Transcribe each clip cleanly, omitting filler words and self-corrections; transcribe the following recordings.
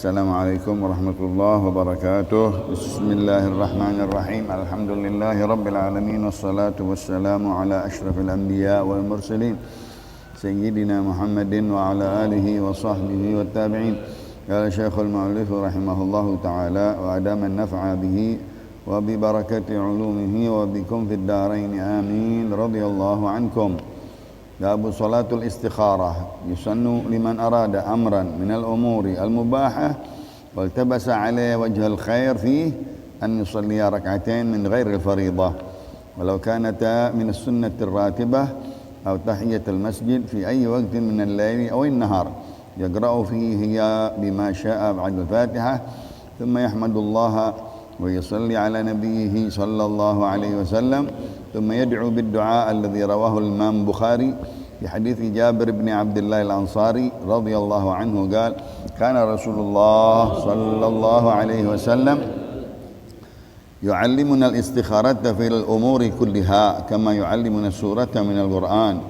Assalamualaikum warahmatullahi wabarakatuh. Bismillahirrahmanirrahim. Alhamdulillahi rabbil alamin wassalatu wassalamu ala asyrafil anbiya wal mursalin sayyidina Muhammadin wa ala alihi wa sahbihi wat tabi'in. Qala Syekhul Mu'allif rahimahullahu taala wa adama an-naf'a bihi wa bi barakati ulumihi wa bikum fid darain amin. Radhiyallahu ankum. Babu salatul istikharah yusannu liman arada amran minal umuri al-mubahah waltabasa alayhi wajhal khair fihi an yusalliya rak'atain min ghairi al-fariḍah walau kanata min as-sunnati ar-ratibah aw tahiyyat al-masjid fi ayyi waqtin min al-layli aw an-nahar yaqra'u fihiya bima sha'a ba'da al-fatihah thumma yahmadullaha wa yusalli ala nabiyhi sallallahu alaihi wasallam ثم يدعو بالدعاء الذي رواه الإمام البخاري في حديث جابر بن عبد الله الأنصاري رضي الله عنه قال كان رسول الله صلى الله عليه وسلم يعلمنا الاستخارة في الأمور كلها كما يعلمنا السورة من القرآن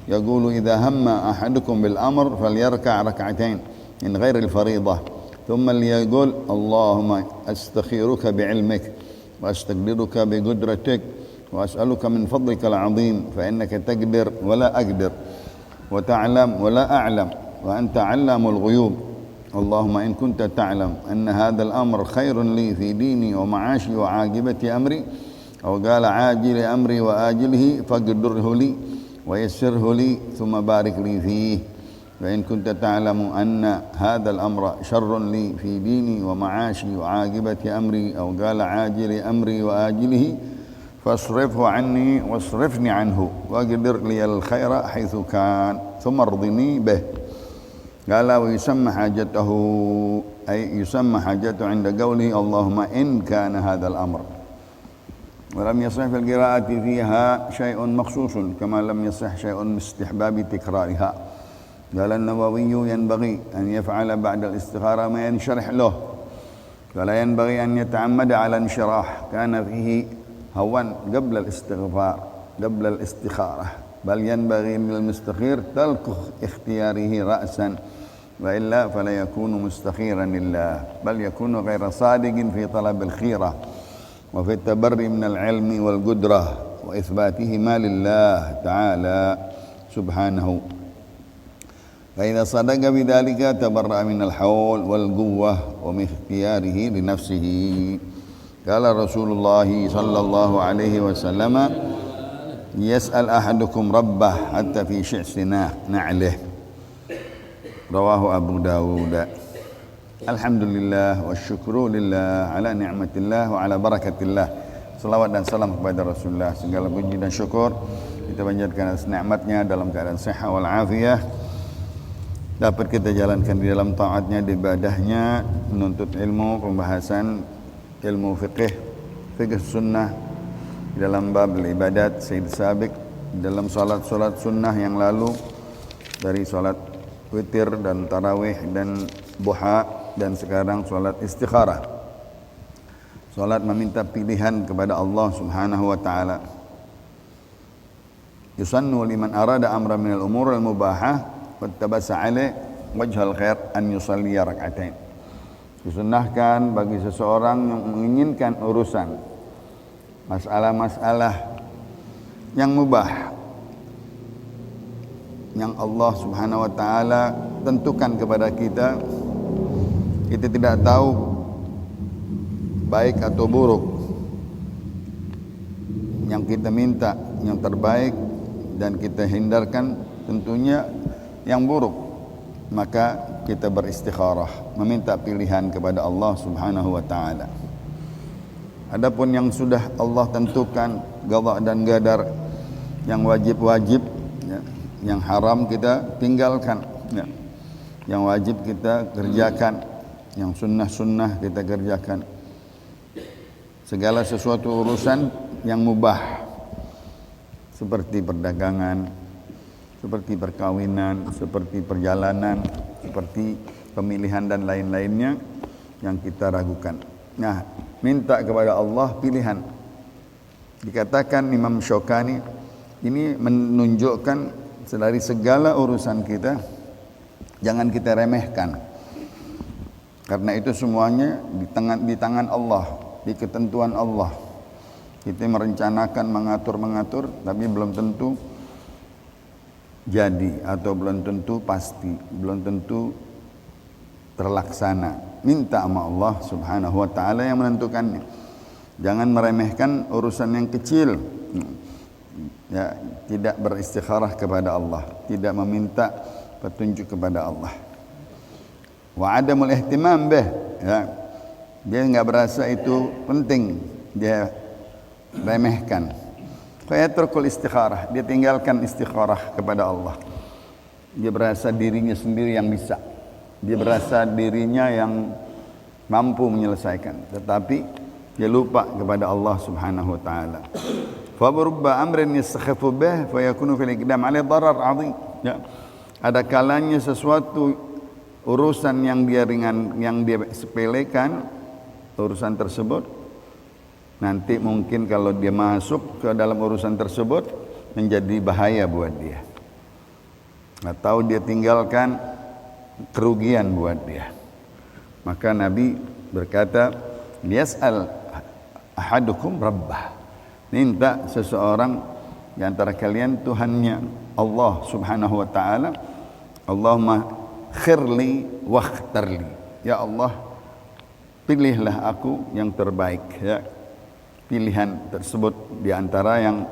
يقول إذا هم أحدكم بالأمر فليركع ركعتين من غير الفريضة ثم ليقول اللهم أستخيرك بعلمك وأستقدرك بقدرتك وأسألك من فضلك العظيم فإنك تقدر ولا أقدر وتعلم ولا أعلم وأنت علام الغيوب اللهم إن كنت تعلم أن هذا الأمر خير لي في ديني ومعاشي وعاقبة أمري أو قال عاجل أمري وآجله فاقدره لي ويسره لي ثم بارك لي فيه وإن كنت تعلم أن هذا الأمر شر لي في ديني ومعاشي وعاقبة أمري أو قال عاجل أمري وآجله فاصرفه عني واصرفني عنه واقدر لي الخير حيث كان ثم ارضني به قال ويسمى حاجته أي يسمى حاجته عند قوله اللهم إن كان هذا الأمر ولم يصح في القراءة فيها شيء مخصوص كما لم يصح شيء من استحباب تكرارها قال النووي ينبغي أن يفعل بعد الاستخارة ما ينشرح له ولا ينبغي أن يتعمد على انشراح كان فيه هوان قبل الاستغفار قبل الاستخارة بل ينبغي للمستخير ترك اختياره رأسا وإلا فلا يكون مستخيرا لله بل يكون غير صادق في طلب الخيرة وفي التبري من العلم والقدرة وإثباتهما لله تعالى سبحانه فإذا صدق بذلك تبرأ من الحول والقوة ومن اختياره لنفسه قال رسول الله صلى الله عليه وسلم يسأل أحدكم ربه حتى في شعث نعله رواه أبو داود الحمد لله والشكر لله على نعمة الله وعلى بركة الله salawat dan salam kepada Rasulullah segala puji dan syukur kita panjatkan atas nikmatnya dalam keadaan sehat wal afiah dapat kita jalankan di dalam taatnya di ibadahnya menuntut ilmu pembahasan ilmu fikih sunnah dalam bab ibadat Sayyid Sabiq dalam salat sunnah yang lalu dari salat witir dan tarawih dan duha dan sekarang salat istikharah salat meminta pilihan kepada Allah Subhanahu wa taala yusannu liman arada amra minal umur al mubahah wattabasa alaih wajhal khair an yusalli rak'atain disunahkan bagi seseorang yang menginginkan urusan masalah-masalah yang mubah yang Allah Subhanahu wa taala tentukan kepada kita kita tidak tahu baik atau buruk yang kita minta yang terbaik dan kita hindarkan tentunya yang buruk maka kita beristikharah meminta pilihan kepada Allah Subhanahu wa taala. Adapun yang sudah Allah tentukan qada dan qadar yang wajib-wajib ya, yang haram kita tinggalkan ya. Yang wajib kita kerjakan, yang sunnah-sunnah kita kerjakan. Segala sesuatu urusan yang mubah seperti perdagangan, seperti perkawinan, seperti perjalanan, seperti pemilihan dan lain-lainnya yang kita ragukan. Nah, minta kepada Allah pilihan. Dikatakan Imam Syokani ini menunjukkan dari segala urusan kita jangan kita remehkan. Karena itu semuanya di tangan Allah, di ketentuan Allah. Kita merencanakan, mengatur, tapi belum tentu jadi atau belum tentu pasti, belum tentu terlaksana. Minta sama Allah Subhanahu wa taala yang menentukannya. Jangan meremehkan urusan yang kecil. Ya, tidak beristikharah kepada Allah, tidak meminta petunjuk kepada Allah. Wa adamul ihtimam bih, ya. Dia enggak berasa itu penting, dia remehkan. Fayatrukul istikharah, dia tinggalkan istikharah kepada Allah. Dia berasa dirinya sendiri yang bisa. Dia berasa dirinya yang mampu menyelesaikan, tetapi dia lupa kepada Allah Subhanahu wa taala. Fa rubba amrin yastakhifu bih fa yakunu fil iqdam 'alai darar 'azim. Ya. Ada kalanya sesuatu urusan yang dia sepelekan, urusan tersebut nanti mungkin kalau dia masuk ke dalam urusan tersebut menjadi bahaya buat dia, atau dia tinggalkan kerugian buat dia. Maka Nabi berkata, yas'al ahadukum rabbah, minta seseorang di antara kalian Tuhannya Allah Subhanahu wa taala. Allahumma khirli wakhtarli, ya Allah pilihlah aku yang terbaik, ya. Pilihan tersebut di antara yang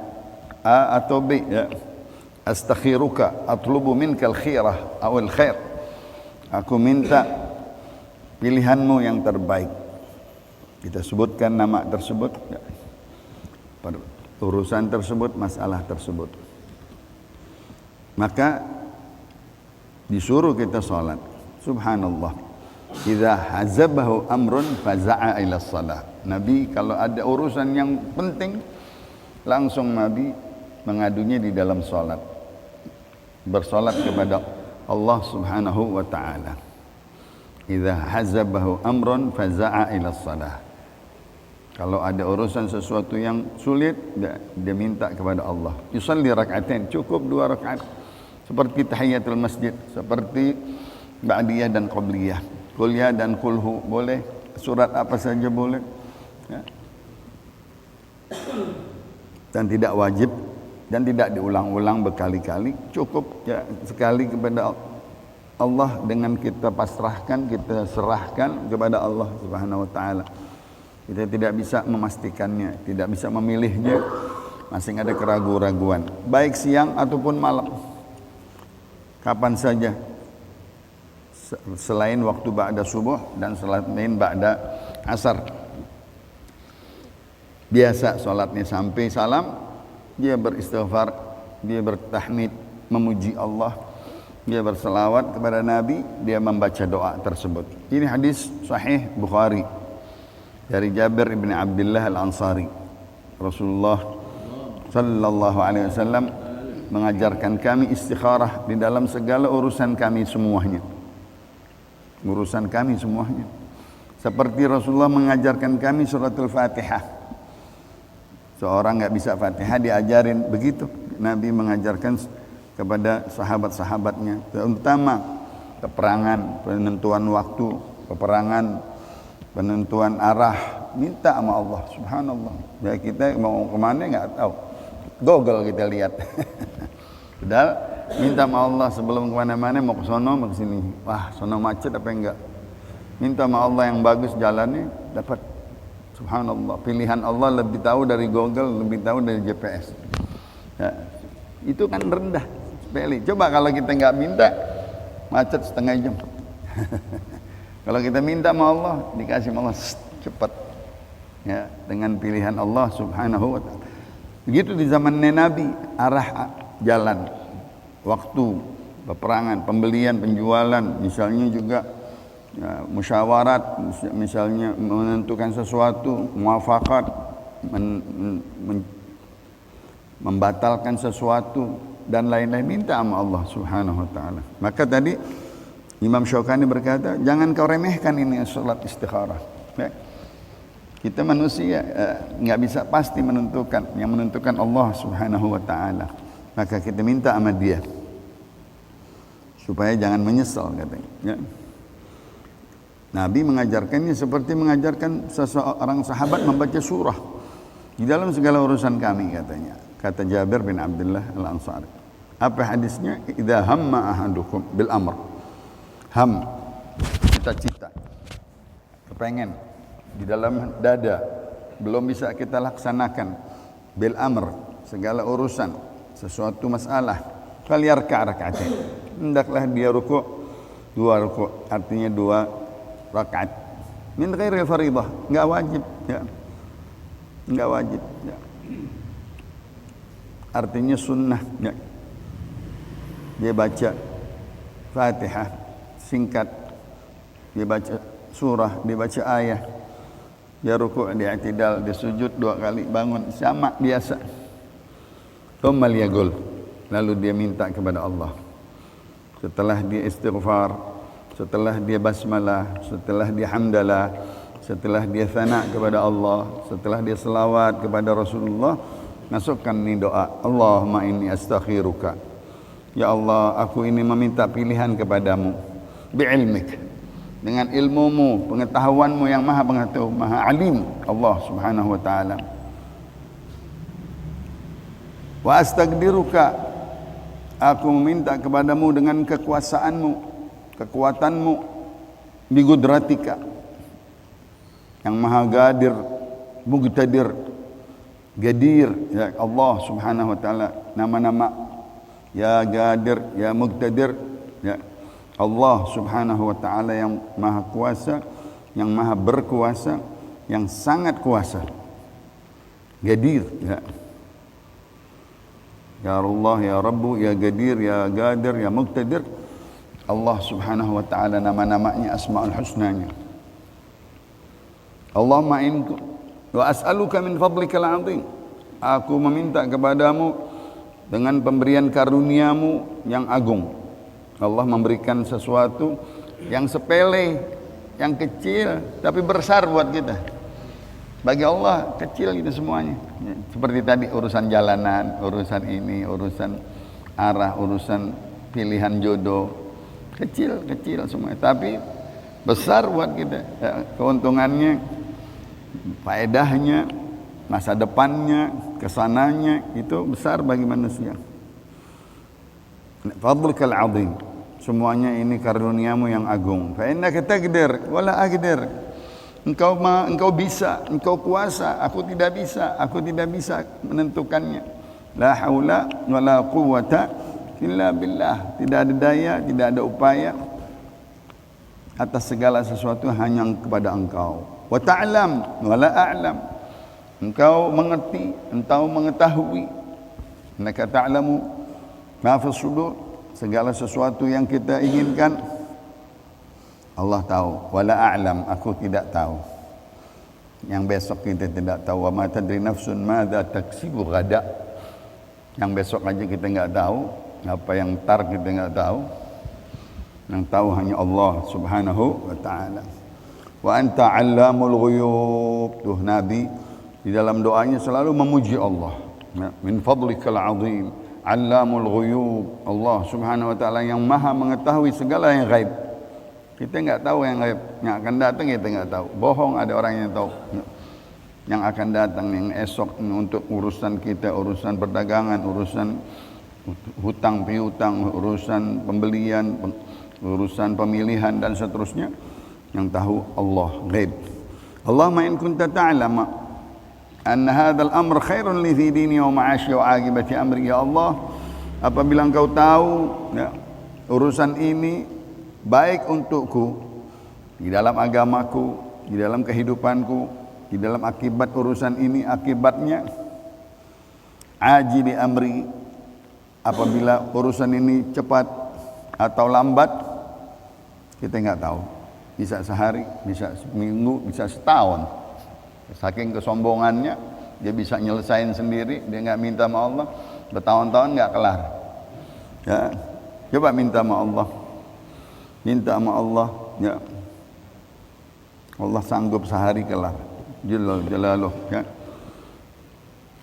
A atau B, ya. Astakhiruka atlubu minkal khirah awal khair, aku minta pilihanmu yang terbaik. Kita sebutkan nama tersebut, ya. Urusan tersebut, masalah tersebut, maka disuruh kita salat. Subhanallah, idza hazabahu amrun faza'a ila shalah. Nabi kalau ada urusan yang penting langsung Nabi mengadunya di dalam salat, bersalat kepada Allah Subhanahu wa taala. Idza hazabahu amrun faza'a ila shalah. Kalau ada urusan sesuatu yang sulit, dia minta kepada Allah. Yusalli rak'atain, cukup 2 rakaat. Seperti tahiyatul masjid, seperti ba'diyah dan qabliyah, kuliah dan kulhu boleh, surat apa saja boleh, ya. Dan tidak wajib dan tidak diulang-ulang berkali-kali, cukup ya sekali kepada Allah dengan kita pasrahkan, kita serahkan kepada Allah Subhanahu wa taala. Kita tidak bisa memastikannya, tidak bisa memilihnya, masing ada keraguan-raguan, baik siang ataupun malam. Kapan saja selain waktu ba'da subuh dan selain ba'da asar. Biasa salatnya sampai salam, dia beristighfar, dia bertahmid, memuji Allah, dia berselawat kepada Nabi, dia membaca doa tersebut. Ini hadis sahih Bukhari dari Jabir bin Abdullah Al-Ansari. Rasulullah sallallahu alaihi wasallam mengajarkan kami istikharah di dalam segala urusan kami semuanya. Urusan kami semuanya. Seperti Rasulullah mengajarkan kami suratul Fatihah. Seorang enggak bisa Fatihah diajarin, begitu Nabi mengajarkan kepada sahabat-sahabatnya, terutama peperangan, penentuan waktu peperangan, penentuan arah, minta sama Allah. Subhanallah, ya kita mau kemana enggak tahu, Google kita lihat. Padahal minta sama Allah sebelum kemana-mana, mau ke sono mau ke sini, wah sono macet apa enggak, minta sama Allah yang bagus jalannya, dapat. Subhanallah, pilihan Allah lebih tahu dari Google, lebih tahu dari GPS, ya, itu kan rendah, sepele. Coba kalau kita enggak minta, macet setengah jam. Kalau kita minta sama Allah, dikasih sama Allah cepat, ya, dengan pilihan Allah Subhanahu wa taala. Begitu di zaman Nabi, arah jalan, waktu, peperangan, pembelian, penjualan, misalnya juga ya, musyawarat, misalnya menentukan sesuatu, muafakat, membatalkan sesuatu dan lain-lain, minta sama Allah Subhanahu wa taala. Maka tadi Imam Syaukani berkata, jangan kau remehkan ini salat istikharah, ya. Kita manusia enggak bisa pasti menentukan, yang menentukan Allah Subhanahu wa taala. Maka kita minta sama Dia supaya jangan menyesal, katanya, ya. Nabi mengajarkannya seperti mengajarkan seseorang sahabat membaca surah di dalam segala urusan kami, katanya. Kata Jabir bin Abdullah Al-Ansari. Apa hadisnya? Idza hamma ahadukum bil amr. Ham, cita-cita, kepengen di dalam dada, belum bisa kita laksanakan. Bil amr, segala urusan, sesuatu masalah. Falyarka' rak'atain. Hendaklah dia rukuk 2 rukuk, artinya 2 rakaat. Min ghairi faridah, enggak wajib, ya. Enggak wajib, ya. Artinya sunnah, ya. Dia baca Fatihah singkat, dia baca surah, dia baca ayat, dia rukuk, dia i'tidal, dia sujud 2 kali, bangun sama biasa. Tsumma liyaqul, lalu dia minta kepada Allah. Setelah dia istighfar, setelah dia basmalah, setelah dia hamdalah, setelah dia thana kepada Allah, setelah dia selawat kepada Rasulullah, masukkan ni doa. Allahumma inni astakhiruka. Ya Allah, aku ini meminta pilihan kepadamu. Bi'ilmik, dengan ilmumu, pengetahuanmu yang maha pengetahuan, maha alim, Allah subhanahu wa ta'ala. Wa astaqdiruka, aku meminta kepadamu dengan kekuasaanmu, kekuatanmu, bigudratika, yang maha gadir, muqtadir, gadir, ya Allah subhanahu wa ta'ala. Nama-nama ya gadir, ya muqtadir, ya Allah subhanahu wa ta'ala yang maha kuasa, yang maha berkuasa, yang sangat kuasa, gadir, ya ya Allah, ya Rabbu, ya gadir, ya gadir, ya muqtadir. Allah subhanahu wa ta'ala nama-namanya, asma'ul husnanya. Allahumma inku wa as'aluka min fadlikal azim. Aku meminta kepadamu dengan pemberian karuniamu yang agung. Allah memberikan sesuatu yang sepele, yang kecil, tapi besar buat kita. Bagi Allah kecil itu semuanya. Seperti tadi urusan jalanan, urusan ini, urusan arah, urusan pilihan jodoh. Kecil semua, tapi besar buat kita, ya, keuntungannya, faedahnya, masa depannya, kesananya itu besar bagi manusia. Fadlukal azim, semuanya ini karuniamu yang agung. Fa innaka taqdir wala aqdir. Engkau bisa, engkau kuasa, aku tidak bisa menentukannya. La haula wala quwwata illa billah, tidak ada daya, tidak ada upaya atas segala sesuatu hanya kepada engkau. Wa ta'lam wa la a'lam, engkau mengerti, engkau mengetahui. Innaka ta'lamu ma fi sudur, segala sesuatu yang kita inginkan Allah tahu. Wa la a'lam, aku tidak tahu. Yang besok kita tidak tahu. Wa ma tadri nafsun madza taksibu ghada, yang besok aja kita enggak tahu. Apa yang tar kita enggak tahu. Yang tahu hanya Allah subhanahu wa ta'ala. Wa anta 'allamul ghuyub. Tuh Nabi di dalam doanya selalu memuji Allah. Min fadlikal azim, 'allamul ghuyub. Allah subhanahu wa ta'ala yang maha mengetahui segala yang gaib. Kita enggak tahu yang gaib, yang akan datang kita enggak tahu. Bohong ada orang yang tahu. Yang akan datang, yang esok untuk urusan kita, urusan perdagangan, urusan hutang piutang, urusan pembelian, urusan pemilihan dan seterusnya, yang tahu Allah ghaib. Allahumma in kunta ta'lama anna hadzal amr khairun li fi dini wa ma'ashi wa aqibati amri. Ya Allah, apabila engkau tahu, ya, urusan ini baik untukku di dalam agamaku, di dalam kehidupanku, di dalam akibat urusan ini, akibatnya ajili amri, apabila urusan ini cepat atau lambat kita enggak tahu. Bisa sehari, bisa seminggu, bisa setahun. Saking kesombongannya, dia bisa nyelesain sendiri, dia enggak minta sama Allah, bertahun-tahun enggak kelar. Ya, coba minta sama Allah. Minta sama Allah, ya. Allah sanggup sehari kelar. Jalaluh, ya.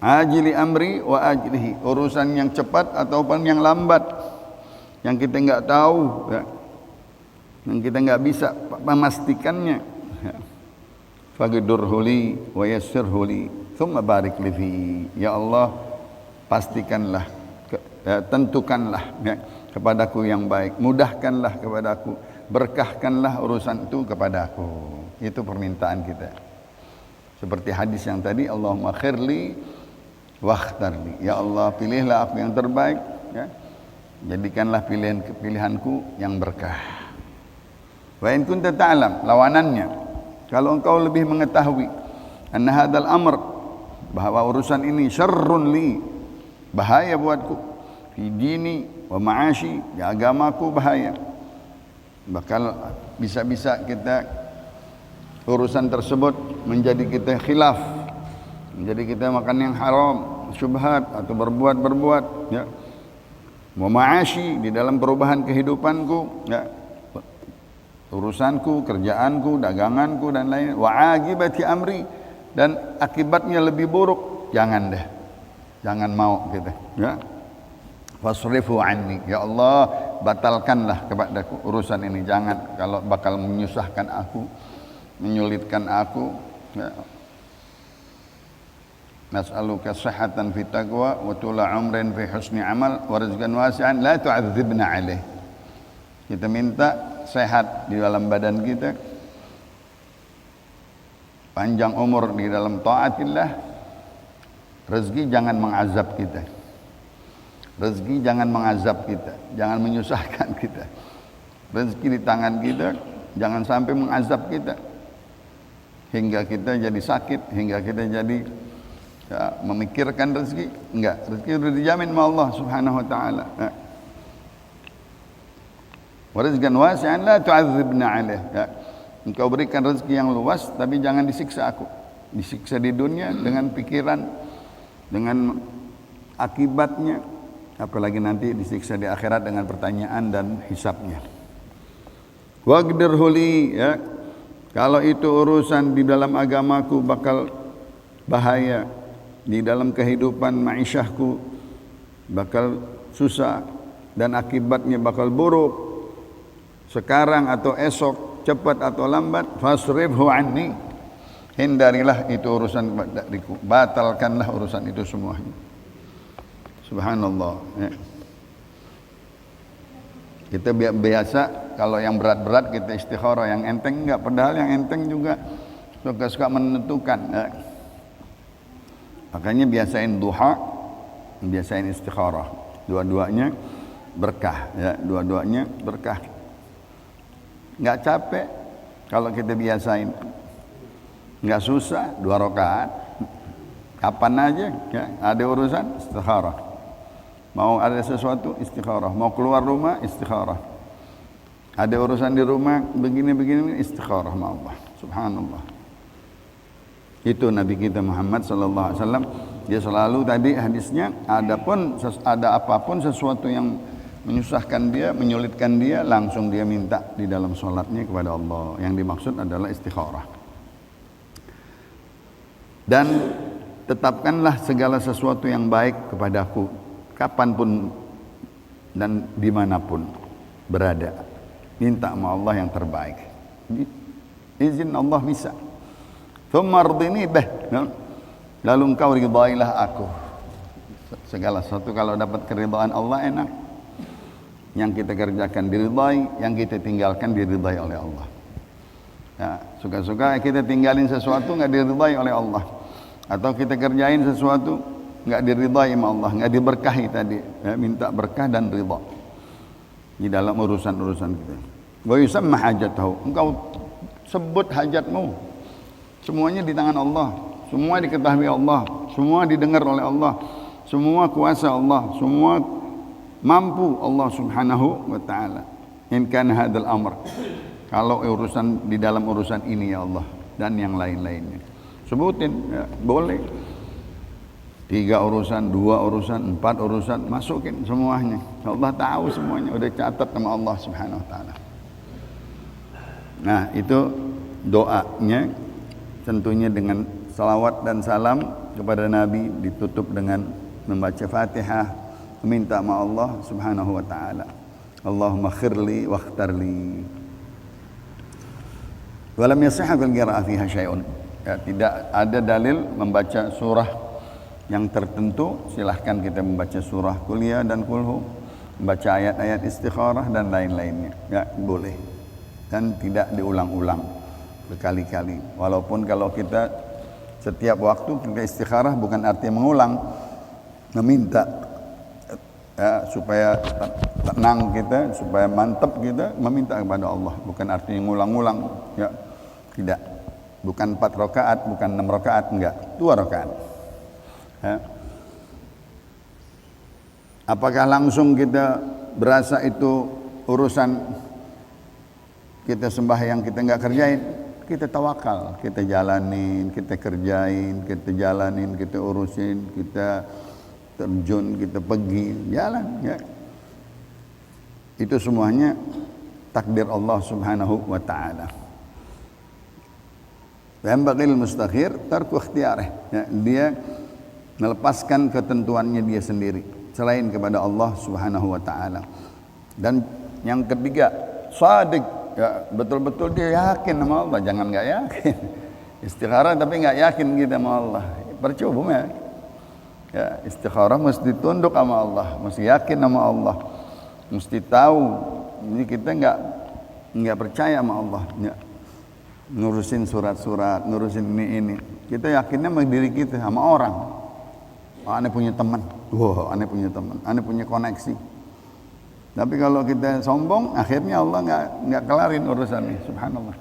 Ajili amri wa ajlihi, urusan yang cepat ataupun yang lambat, yang kita enggak tahu, ya. dan kita nggak bisa memastikannya. Faqdirhu li wa yassirhu li thumma barik li fi. Ya Allah, pastikanlah, tentukanlah ya, kepadaku yang baik, mudahkanlah kepadaku, berkahkanlah urusan itu kepadaku. Itu permintaan kita. Seperti hadis yang tadi, Allahumma khirli wakhtarli. Ya Allah, pilihlah aku yang terbaik ya. Jadikanlah pilihanku yang berkah. Wa in kunta ta'lam, lawanannya, kalau engkau lebih mengetahui anna hadzal amr, bahwa urusan ini syarrun li, bahaya buatku, fi dini wa ma'ashi, di agamaku bahaya, bakal bisa-bisa kita urusan tersebut menjadi kita khilaf, menjadi kita makan yang haram, syubhat atau berbuat ya. Wa ma'ashi, di dalam perubahan kehidupanku ya, urusanku, kerjaanku, daganganku dan lain. Wa agibati amri, dan akibatnya lebih buruk, jangan deh, jangan mau kita ya. Fasrifu anni, ya Allah, batalkanlah kepadaku urusan ini, jangan, kalau bakal menyusahkan aku, menyulitkan aku ya. Nas'aluka sihhatan fi taqwa wa tula umrin fi husni amal wa rizqan wasi'an la tu'adzibna alaih. Kita minta sehat di dalam badan kita, panjang umur di dalam taatillah, rezeki jangan mengazab kita, rezeki jangan mengazab kita, jangan menyusahkan kita, rezeki di tangan kita jangan sampai mengazab kita hingga kita jadi sakit, hingga kita jadi ya, memikirkan rezeki. Enggak, rezeki sudah dijamin oleh Allah Subhanahu wa taala ya. Wa rizqan wasi'an la tu'adzibna alaih ya. Engkau berikan rezeki yang luas, tapi jangan disiksa aku, disiksa di dunia dengan pikiran, dengan akibatnya, apalagi nanti disiksa di akhirat dengan pertanyaan dan hisabnya. Waqdirhu li ya, kalau itu urusan di dalam agamaku bakal bahaya, di dalam kehidupan ma'isyahku bakal susah dan akibatnya bakal buruk, sekarang atau esok, cepat atau lambat, fasrifhu anni, hindarilah itu urusan dariku, batalkanlah urusan itu semuanya. Subhanallah ya. Kita biasa kalau yang berat-berat kita istikharah, yang enteng enggak, padahal yang enteng juga suka-suka menentukan ya. Makanya biasain duha, biasain istikharah, dua-duanya berkah ya, dua-duanya berkah. Nggak capek kalau kita biasain, nggak susah, 2 rakaat kapan aja ya, ada urusan istikharah, mau ada sesuatu istikharah, mau keluar rumah istikharah, ada urusan di rumah begini istikharah sama Allah. Subhanallah. Itu Nabi kita Muhammad sallallahu alaihi wasallam, dia selalu tadi hadisnya, ada apapun sesuatu yang menyusahkan dia, menyulitkan dia, langsung dia minta di dalam sholatnya kepada Allah. Yang dimaksud adalah istikharah. Dan tetapkanlah segala sesuatu yang baik kepadaku, kapanpun dan dimanapun berada. Minta sama Allah yang terbaik. Izin Allah bisa. Thumma ardini bih, lalu engkau ridailah aku. Segala sesuatu kalau dapat keridhaan Allah enak. Yang kita kerjakan diridai, yang kita tinggalkan diridai oleh Allah ya. Suka-suka kita tinggalin sesuatu nggak diridai oleh Allah, atau kita kerjain sesuatu nggak diridai sama Allah, nggak diberkahi tadi ya. Minta berkah dan ridha di dalam urusan-urusan kita. Wa yusamma hajatahu, engkau sebut hajatmu, semuanya di tangan Allah, semua diketahui Allah, semua didengar oleh Allah, semua kuasa Allah, semua mampu Allah Subhanahu wa taala. In kana hadzal amr, kalau urusan di dalam urusan ini ya Allah, dan yang lain-lainnya sebutin ya, boleh 3 urusan, 2 urusan, 4 urusan, masukin semuanya. Allah tahu semuanya, udah catat sama Allah Subhanahu wa taala. Nah, itu doanya tentunya dengan salawat dan salam kepada Nabi, ditutup dengan membaca Fatihah, meminta sama Allah Subhanahu wa taala. Allahumma khirli wakhtarli. Walam yasihha fil qira'ah fiha syai'un. Ya, tidak ada dalil membaca surah yang tertentu. Silahkan kita membaca surah kuliah dan kulhu, membaca ayat-ayat istikharah dan lain-lainnya. Ya, boleh. Dan tidak diulang-ulang berkali-kali. Walaupun kalau kita setiap waktu kita istikharah bukan artinya mengulang, meminta ya, supaya tenang kita, supaya mantap kita, meminta kepada Allah, bukan artinya ngulang-ngulang ya. Tidak, bukan 4 rakaat, bukan 6 rakaat, enggak, 2 rakaat ya. Apakah langsung kita berasa itu urusan kita sembahyang kita enggak kerjain? Kita tawakal, kita jalanin, kita kerjain, kita jalanin, kita urusin, kita terjun, kita pergi, jalan ya. Itu semuanya takdir Allah Subhanahu wa taala. Dan bagil mustakhir tarku ikhtiyarih. Ya, dia melepaskan ketentuannya dia sendiri selain kepada Allah Subhanahu wa taala. Dan yang ketiga, shadiq. Ya, betul-betul dia yakin sama Allah, jangan enggak yakin. Istikharah tapi enggak yakin kita sama Allah. Percuma. Ya, istikharah mesti tunduk sama Allah, mesti yakin sama Allah. Mesti tahu ini kita enggak percaya sama Allah. Ya. Ngurusin surat-surat, ngurusin ini. Kita yakinnya sama diri kita, sama orang. Oh, ane punya teman. Wah, ane punya teman. Ane punya koneksi. Tapi kalau kita sombong, akhirnya Allah enggak kelarin urusannya, subhanallah.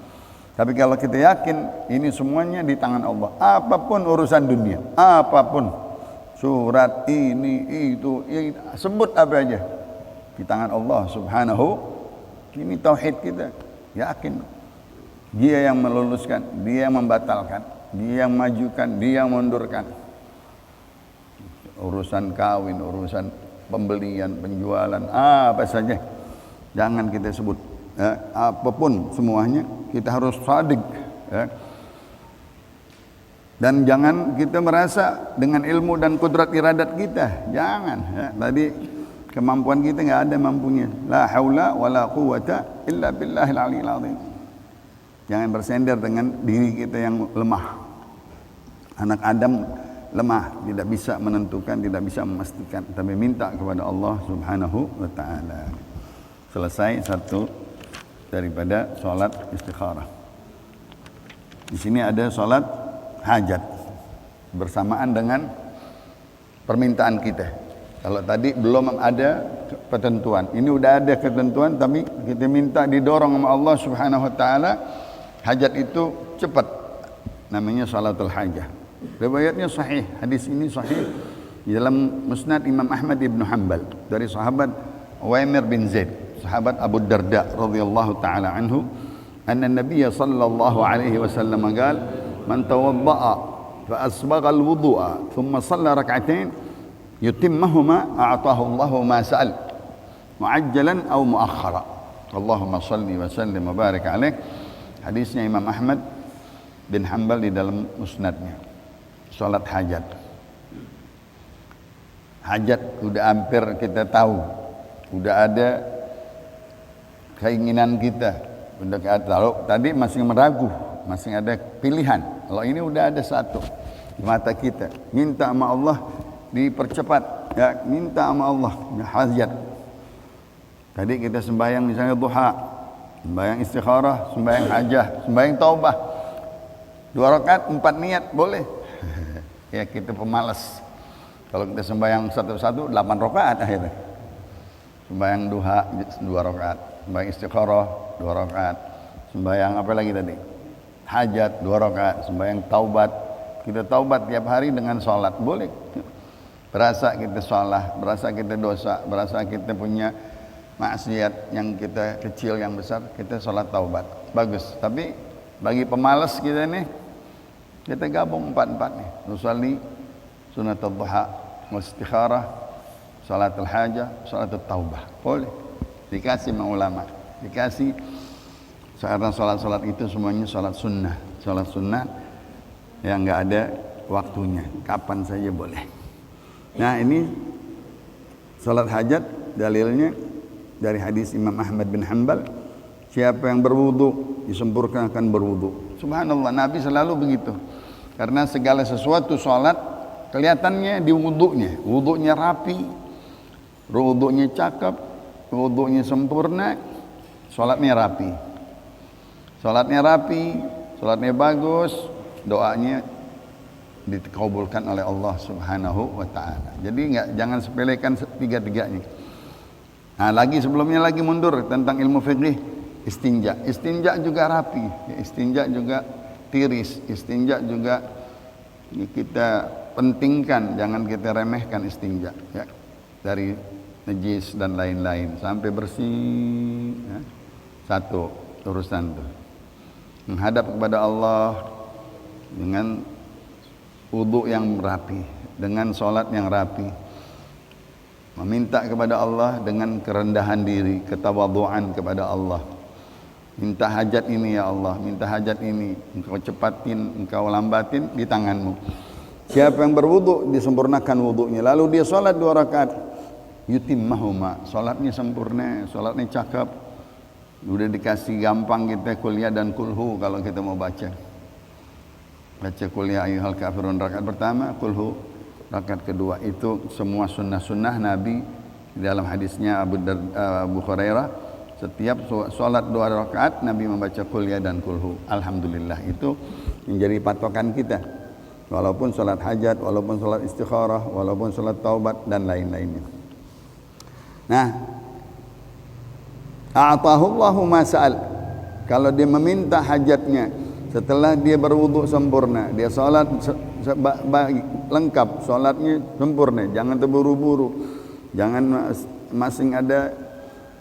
Tapi kalau kita yakin ini semuanya di tangan Allah, apapun urusan dunia, apapun, surat ini, itu, sebut apa aja, di tangan Allah subhanahu. Ini tauhid kita, yakin. Dia yang meluluskan, dia yang membatalkan, dia yang majukan, dia yang mundurkan. Urusan kawin, urusan pembelian, penjualan, apa saja jangan kita sebut ya, apapun semuanya kita harus shadiq ya. Dan jangan kita merasa dengan ilmu dan kudrat iradat kita, jangan ya. Tadi kemampuan kita enggak ada mampunya, la haula wala quwata illa billahil aliyil azim. Jangan bersender dengan diri kita yang lemah. Anak Adam lemah, tidak bisa menentukan, tidak bisa memastikan, tapi minta kepada Allah Subhanahu wa taala. Selesai satu daripada salat istikharah. Di sini ada salat hajat bersamaan dengan permintaan kita. Kalau tadi belum ada ketentuan, ini udah ada ketentuan tapi kita minta didorong sama Allah Subhanahu wa taala. Hajat itu cepat. Namanya salatul hajah. Riwayatnya sahih, hadis ini sahih di dalam Musnad Imam Ahmad ibn Hanbal dari sahabat Uwaimir bin Zaid, sahabat Abu Darda radhiyallahu taala anhu, anna Nabiy sallallahu alaihi wasallam qaal, man tawadda'a fa asbagha al-wudu'a thumma shalla rak'atain yutimmahuma a'tahu Allahu ma sa'al mu'ajjalan aw mu'akhkhara. Allahumma shalli wa sallim wa barik alaih. Hadisnya Imam Ahmad bin Hanbal di dalam musnadnya. Salat hajat. Hajat udah hampir kita tahu. Udah ada keinginan kita. Udah tahu. Tadi masih meragu, masih ada pilihan. Kalau ini udah ada satu di mata kita. Minta sama Allah dipercepat. Ya, minta sama Allah hajat. Tadi kita sembahyang misalnya duha, sembahyang istikharah, sembahyang hajah, sembahyang taubah. 2 rakaat 4 niat boleh. Ya kita pemalas. Kalau kita sembahyang satu-satu 8 rakaat akhirnya. Sembahyang duha 2 rakaat, sembahyang istikharah 2 rakaat, sembahyang apa lagi tadi? Hajat 2 rakaat, sembahyang taubat. Kita taubat tiap hari dengan sholat boleh. Berasa kita salah, berasa kita dosa, berasa kita punya maksiat yang kita kecil yang besar, kita sholat taubat. Bagus. Tapi bagi pemalas kita nih, kita gabung 4-4 nih. Nusalli sunatul duha, istikharah, salatul hajah, salatul taubah. Boleh. Dikasih sama ulama. Dikasih karena salat-salat itu semuanya salat sunnah. Salat sunnah yang enggak ada waktunya. Kapan saja boleh. Nah, ini salat hajat dalilnya dari hadis Imam Ahmad bin Hanbal. Siapa yang berwudu disempurnakan berwudu. Subhanallah, Nabi selalu begitu. Karena segala sesuatu salat kelihatannya di wudunya. Wudunya rapi, wudunya cakep, wudunya sempurna, salatnya rapi. Salatnya rapi, salatnya bagus, doanya dikabulkan oleh Allah Subhanahu wa taala. Jadi jangan sepelekan tiga-tiganya. Nah, lagi sebelumnya lagi mundur tentang ilmu fikih, istinja. Istinja juga rapi, istinja juga tiris, istinja juga kita pentingkan, jangan kita remehkan istinja ya. Dari najis dan lain-lain sampai bersih ya. Satu urusan itu. Menghadap kepada Allah dengan wudu yang rapi, dengan salat yang rapi. Meminta kepada Allah dengan kerendahan diri, ketawaduan kepada Allah. Minta hajat ini ya Allah, minta hajat ini, engkau cepatin, engkau lambatin di tanganmu. Siapa yang berwudu disempurnakan wudunya, lalu dia salat 2 rakaat, yutimmahuma, salatnya sempurna, salatnya cakep. Udah dikasih gampang kita kuliah dan kulhu kalau kita mau baca. Baca kuliah ayyuhal kafirun rakaat pertama, kulhu rakaat kedua. Itu semua sunnah-sunnah Nabi. Di dalam hadisnya Abu Hurairah, setiap sholat 2 rakaat Nabi membaca kuliah dan kulhu. Alhamdulillah, itu menjadi patokan kita. Walaupun sholat hajat, walaupun sholat istikharah, walaupun sholat taubat dan lain-lainnya. Nah, a'tahullahu ma sa'al. Kalau dia meminta hajatnya setelah dia berwudu sempurna, dia sholat lengkap, sholatnya sempurna, jangan terburu-buru, jangan masing ada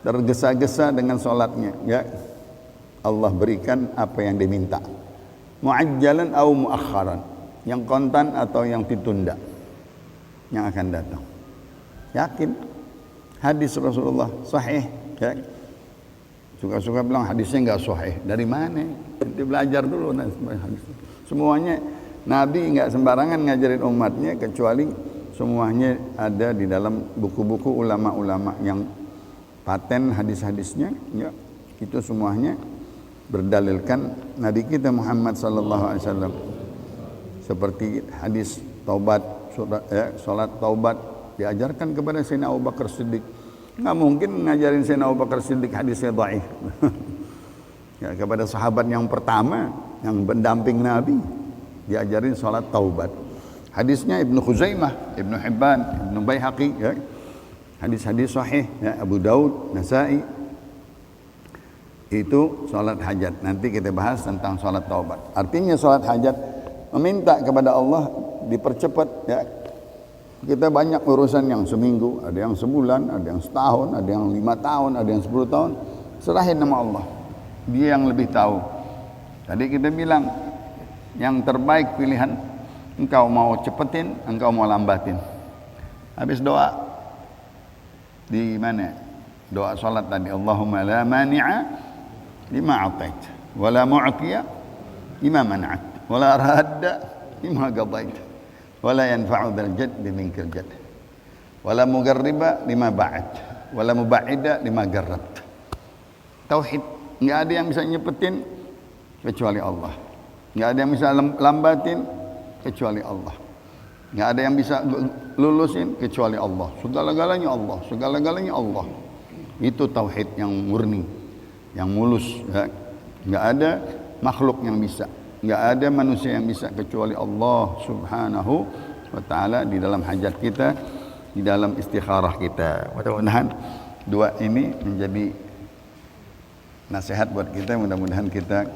tergesa-gesa dengan sholatnya ya. Allah berikan apa yang diminta, muajjalan atau muakharan, yang kontan atau yang ditunda, yang akan datang. Yakin hadis Rasulullah sahih ya. Suka-suka bilang hadisnya enggak sahih. Dari mana? Kita belajar dulu hadis. Semuanya Nabi enggak sembarangan ngajarin umatnya, kecuali semuanya ada di dalam buku-buku ulama-ulama yang paten hadis-hadisnya ya. Itu semuanya berdalilkan Nabi kita Muhammad sallallahu alaihi wasallam. Seperti hadis taubat, salat taubat diajarkan kepada Sayyidina Abu Bakar Siddiq. Nggak mungkin ngajarin Sayyidina Abu Bakar Siddiq hadisnya dhaif. Ya, kepada sahabat yang pertama yang pendamping Nabi diajarin salat taubat. Hadisnya Ibnu Khuzaimah, Ibnu Hibban, Ibnu Baihaqi ya. Hadis-hadis sahih ya, Abu Daud, Nasai. Itu salat hajat. Nanti kita bahas tentang salat taubat. Artinya salat hajat meminta kepada Allah dipercepat ya. Kita banyak urusan yang seminggu, ada yang sebulan, ada yang setahun, ada yang 5 tahun, ada yang 10 tahun. Serahin nama Allah. Dia yang lebih tahu. Tadi kita bilang, yang terbaik pilihan, engkau mau cepetin, engkau mau lambatin. Habis doa, di mana? Doa salat tadi, Allahumma la mani'a lima atait, wa la mu'tiya lima mana'at, wa la radda lima qadait. Wala yanfa'u dzal jadd minkal jadd. Wala mugarriba lima ba'ad. Wala muba'ida lima garrabt. Tauhid, enggak ada yang bisa nyepetin kecuali Allah. Enggak ada yang bisa lambatin kecuali Allah. Enggak ada yang bisa lulusin kecuali Allah. Segala-galanya Allah, segala-galanya Allah. Itu tauhid yang murni, yang mulus ya. Enggak ada makhluk yang bisa. Enggak ada manusia yang bisa kecuali Allah Subhanahu wa taala di dalam hajat kita, di dalam istikharah kita. Mudah-mudahan dua ini menjadi nasihat buat kita. Mudah-mudahan kita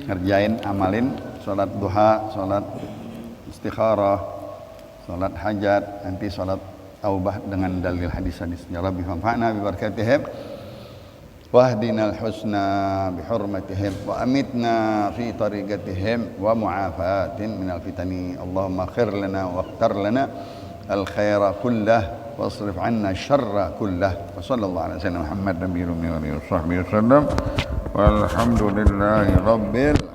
ngerjain, amalin salat duha, salat istikharah, salat hajat, nanti salat taubah dengan dalil hadis-hadis. Ya Rabbi fanfa'na bi barakatihim. واهدنا الحسنى بحرمتهم وأمتنا في طريقتهم ومعافاة من الفتن اللهم خير لنا واختر لنا الخير كله واصرف عنا الشر كله وصلى الله على سيدنا محمد نبي الأمي وآله وصحبه وسلم والحمد لله رب العالمين.